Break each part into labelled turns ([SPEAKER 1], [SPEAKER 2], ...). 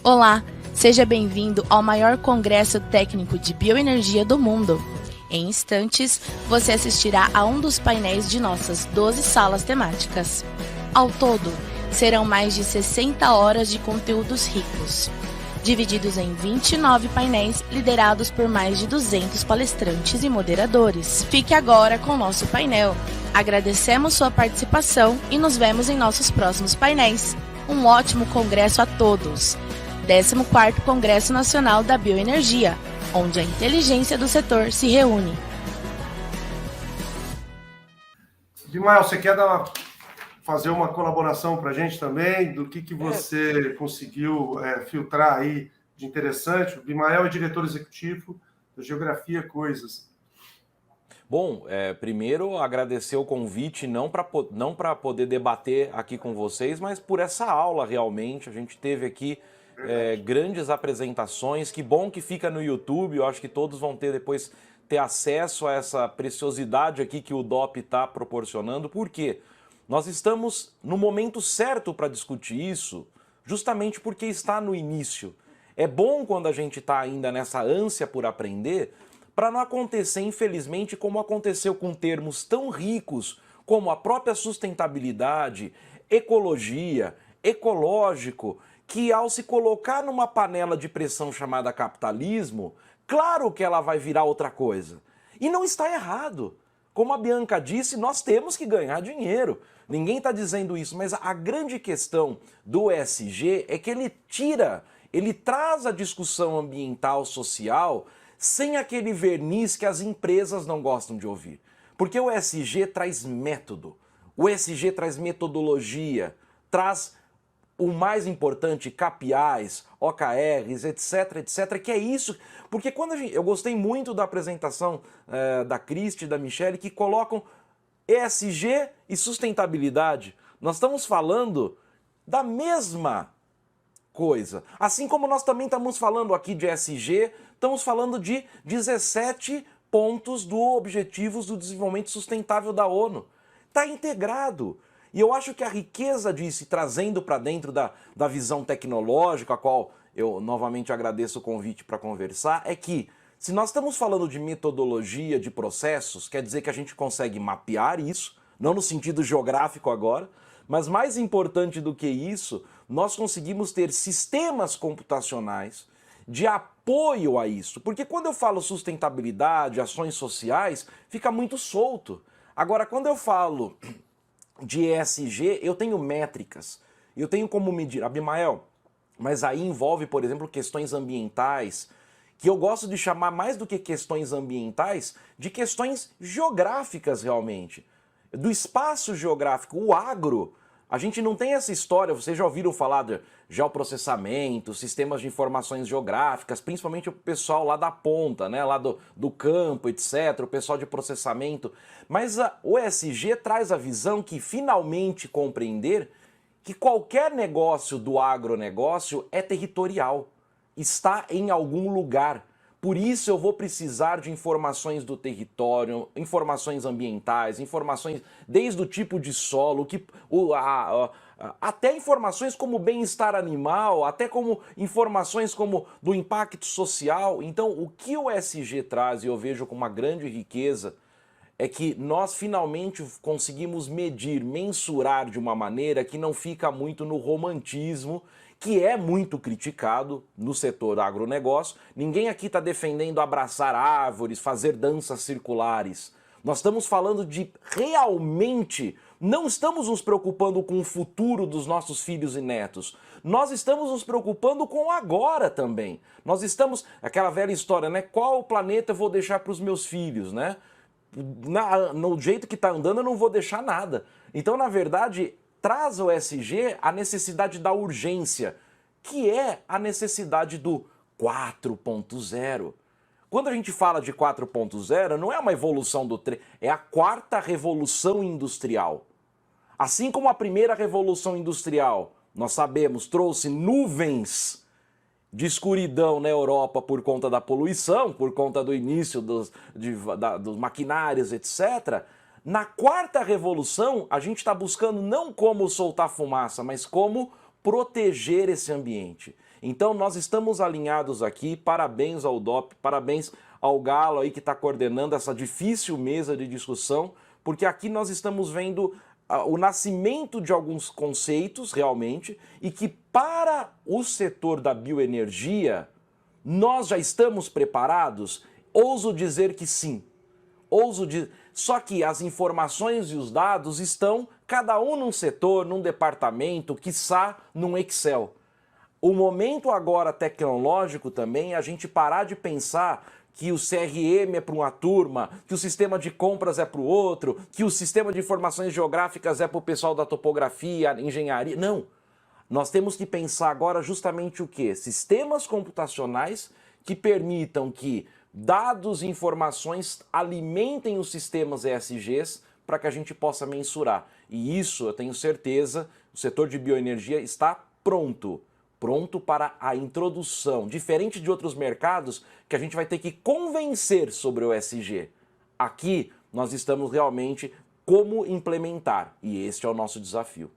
[SPEAKER 1] Olá, seja bem-vindo ao maior congresso técnico de bioenergia do mundo. Em instantes, você assistirá a um dos painéis de nossas 12 salas temáticas. Ao todo, serão mais de 60 horas de conteúdos ricos, divididos em 29 painéis liderados por mais de 200 palestrantes e moderadores. Fique agora com o nosso painel. Agradecemos sua participação e nos vemos em nossos próximos painéis. Um ótimo congresso a todos! 14º Congresso Nacional da Bioenergia, onde a inteligência do setor se reúne.
[SPEAKER 2] Bimael, você quer fazer uma colaboração para a gente também, do que você conseguiu filtrar aí de interessante? O Bimael é diretor executivo da Geografia Coisas.
[SPEAKER 3] Bom, primeiro agradecer o convite, não para poder debater aqui com vocês, mas por essa aula realmente. A gente teve aqui grandes apresentações. Que bom que fica no YouTube. Eu acho que todos vão depois ter acesso a essa preciosidade aqui que o DOP está proporcionando. Por quê? Nós estamos no momento certo para discutir isso, justamente porque está no início. É bom quando a gente está ainda nessa ânsia por aprender, para não acontecer, infelizmente, como aconteceu com termos tão ricos como a própria sustentabilidade, ecologia, ecológico, que ao se colocar numa panela de pressão chamada capitalismo, claro que ela vai virar outra coisa. E não está errado. Como a Bianca disse, nós temos que ganhar dinheiro. Ninguém está dizendo isso, mas a grande questão do ESG é que ele traz a discussão ambiental, social, sem aquele verniz que as empresas não gostam de ouvir. Porque o ESG traz método, o ESG traz metodologia, traz o mais importante, KPIs, OKRs, etc, que é isso. Porque eu gostei muito da apresentação da Cristi e da Michele, que colocam ESG e sustentabilidade. Nós estamos falando da mesma coisa. Assim como nós também estamos falando aqui de ESG, estamos falando de 17 pontos do Objetivos do Desenvolvimento Sustentável da ONU. Está integrado. E eu acho que a riqueza disso, trazendo para dentro da visão tecnológica, a qual eu novamente agradeço o convite para conversar, é que se nós estamos falando de metodologia, de processos, quer dizer que a gente consegue mapear isso, não no sentido geográfico agora, mas mais importante do que isso, nós conseguimos ter sistemas computacionais de apoio a isso. Porque quando eu falo sustentabilidade, ações sociais, fica muito solto. Agora, quando eu falo de ESG, eu tenho métricas, eu tenho como medir. Abimael, mas aí envolve, por exemplo, questões ambientais, que eu gosto de chamar mais do que questões ambientais, de questões geográficas realmente, do espaço geográfico. O agro, a gente não tem essa história, vocês já ouviram falar de geoprocessamento, sistemas de informações geográficas, principalmente o pessoal lá da ponta, né, lá do campo, etc., o pessoal de processamento. Mas o ESG traz a visão que finalmente compreender que qualquer negócio do agronegócio é territorial, está em algum lugar. Por isso eu vou precisar de informações do território, informações ambientais, informações desde o tipo de solo, até informações como bem-estar animal, até como informações como do impacto social. Então, o que o ESG traz, e eu vejo com uma grande riqueza, é que nós finalmente conseguimos medir, mensurar de uma maneira que não fica muito no romantismo, que é muito criticado no setor agronegócio. Ninguém aqui está defendendo abraçar árvores, fazer danças circulares. Nós estamos falando de realmente, não estamos nos preocupando com o futuro dos nossos filhos e netos. Nós estamos nos preocupando com o agora também. Nós estamos, aquela velha história, né? Qual planeta eu vou deixar para os meus filhos, né? No jeito que está andando eu não vou deixar nada. Então, na verdade, traz ao ESG a necessidade da urgência, que é a necessidade do 4.0. Quando a gente fala de 4.0, não é uma evolução do 3, é a quarta revolução industrial. Assim como a primeira revolução industrial, nós sabemos, trouxe nuvens de escuridão na Europa por conta da poluição, por conta do início dos maquinários, etc., na quarta revolução, a gente está buscando não como soltar fumaça, mas como proteger esse ambiente. Então nós estamos alinhados aqui, parabéns ao DOP, parabéns ao Galo aí que está coordenando essa difícil mesa de discussão, porque aqui nós estamos vendo o nascimento de alguns conceitos realmente e que para o setor da bioenergia nós já estamos preparados? Ouso dizer que sim. Só que as informações e os dados estão cada um num setor, num departamento, quiçá num Excel. O momento agora tecnológico também é a gente parar de pensar que o CRM é para uma turma, que o sistema de compras é para o outro, que o sistema de informações geográficas é para o pessoal da topografia, engenharia. Não. Nós temos que pensar agora justamente o quê? Sistemas computacionais que permitam que dados e informações alimentem os sistemas ESGs para que a gente possa mensurar. E isso, eu tenho certeza, o setor de bioenergia está pronto para a introdução, diferente de outros mercados que a gente vai ter que convencer sobre o ESG. Aqui nós estamos realmente como implementar, e este é o nosso desafio.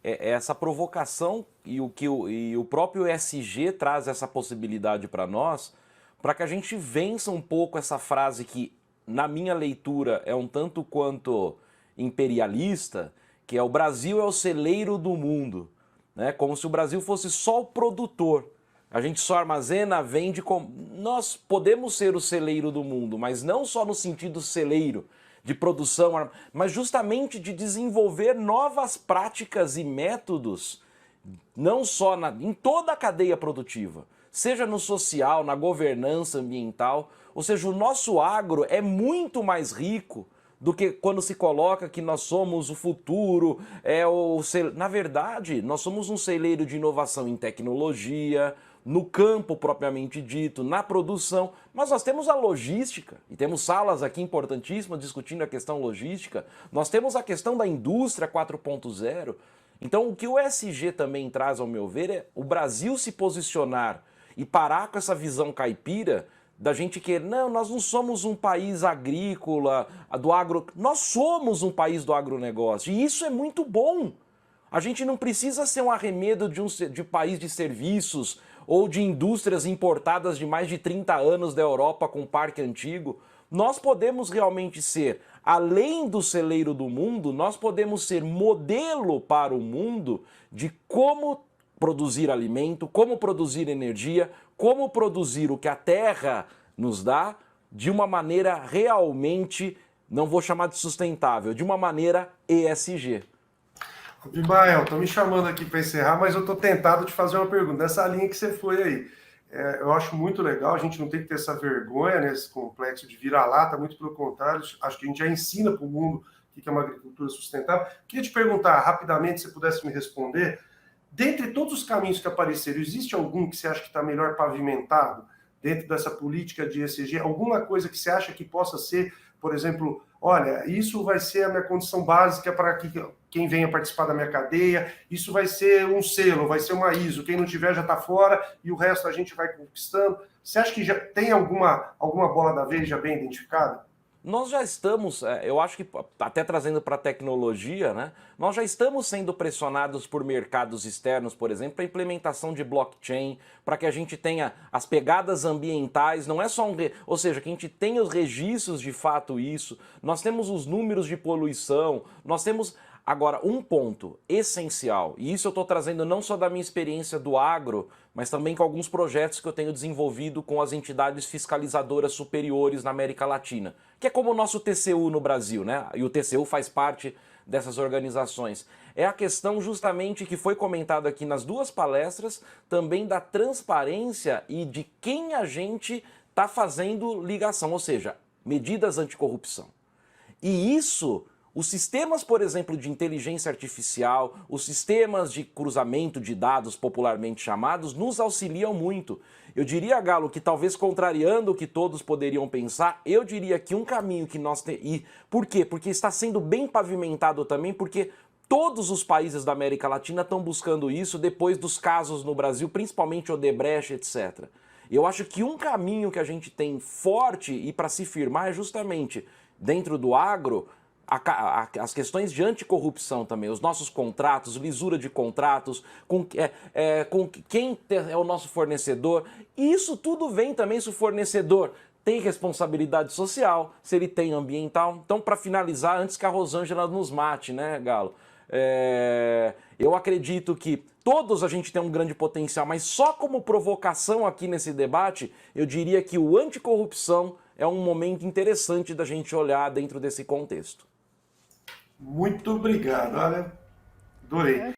[SPEAKER 3] É essa provocação e o próprio ESG traz essa possibilidade para nós, para que a gente vença um pouco essa frase que, na minha leitura, é um tanto quanto imperialista, que é o Brasil é o celeiro do mundo. Né? Como se o Brasil fosse só o produtor. A gente só armazena, vende... Nós podemos ser o celeiro do mundo, mas não só no sentido celeiro, de produção, mas justamente de desenvolver novas práticas e métodos, não só em toda a cadeia produtiva, seja no social, na governança ambiental, ou seja, o nosso agro é muito mais rico do que quando se coloca que nós somos o futuro, na verdade, nós somos um celeiro de inovação em tecnologia, no campo propriamente dito, na produção, mas nós temos a logística, e temos salas aqui importantíssimas discutindo a questão logística, nós temos a questão da indústria 4.0, então o que o ESG também traz, ao meu ver, é o Brasil se posicionar e parar com essa visão caipira da gente que, não, nós não somos um país agrícola, nós somos um país do agronegócio, e isso é muito bom. A gente não precisa ser um arremedo de país de serviços ou de indústrias importadas de mais de 30 anos da Europa com parque antigo. Nós podemos realmente ser, além do celeiro do mundo, nós podemos ser modelo para o mundo de como produzir alimento, como produzir energia, como produzir o que a terra nos dá de uma maneira realmente, não vou chamar de sustentável, de uma maneira ESG.
[SPEAKER 2] Abimael, estão me chamando aqui para encerrar, mas eu estou tentado de fazer uma pergunta. Nessa linha que você foi aí, eu acho muito legal, a gente não tem que ter essa vergonha nesse complexo de vira-lata, muito pelo contrário, acho que a gente já ensina para o mundo o que é uma agricultura sustentável. Queria te perguntar rapidamente, se pudesse me responder, dentre todos os caminhos que apareceram, existe algum que você acha que está melhor pavimentado dentro dessa política de ESG? Alguma coisa que você acha que possa ser, por exemplo, olha, isso vai ser a minha condição básica para que quem venha participar da minha cadeia, isso vai ser um selo, vai ser uma ISO, quem não tiver já está fora e o resto a gente vai conquistando. Você acha que já tem alguma bola da vez já bem identificada?
[SPEAKER 3] Nós já estamos, eu acho que até trazendo para a tecnologia, né, nós já estamos sendo pressionados por mercados externos, por exemplo, para a implementação de blockchain, para que a gente tenha as pegadas ambientais, não é só ou seja, que a gente tenha os registros de fato isso, nós temos os números de poluição, nós temos... Agora, um ponto essencial, e isso eu estou trazendo não só da minha experiência do agro, mas também com alguns projetos que eu tenho desenvolvido com as entidades fiscalizadoras superiores na América Latina, que é como o nosso TCU no Brasil, né? E o TCU faz parte dessas organizações. É a questão justamente que foi comentado aqui nas duas palestras, também da transparência e de quem a gente está fazendo ligação, ou seja, medidas anticorrupção. E isso... Os sistemas, por exemplo, de inteligência artificial, os sistemas de cruzamento de dados popularmente chamados, nos auxiliam muito. Eu diria, Galo, que talvez contrariando o que todos poderiam pensar, eu diria que um caminho que nós temos... E por quê? Porque está sendo bem pavimentado também, porque todos os países da América Latina estão buscando isso depois dos casos no Brasil, principalmente Odebrecht, etc. Eu acho que um caminho que a gente tem forte e para se firmar é justamente, dentro do agro, as questões de anticorrupção também, os nossos contratos, lisura de contratos, com quem é o nosso fornecedor. E isso tudo vem também se o fornecedor tem responsabilidade social, se ele tem ambiental. Então, para finalizar, antes que a Rosângela nos mate, né, Galo? Eu acredito que todos a gente tem um grande potencial, mas só como provocação aqui nesse debate, eu diria que o anticorrupção é um momento interessante da gente olhar dentro desse contexto.
[SPEAKER 2] Muito obrigado, olha, adorei.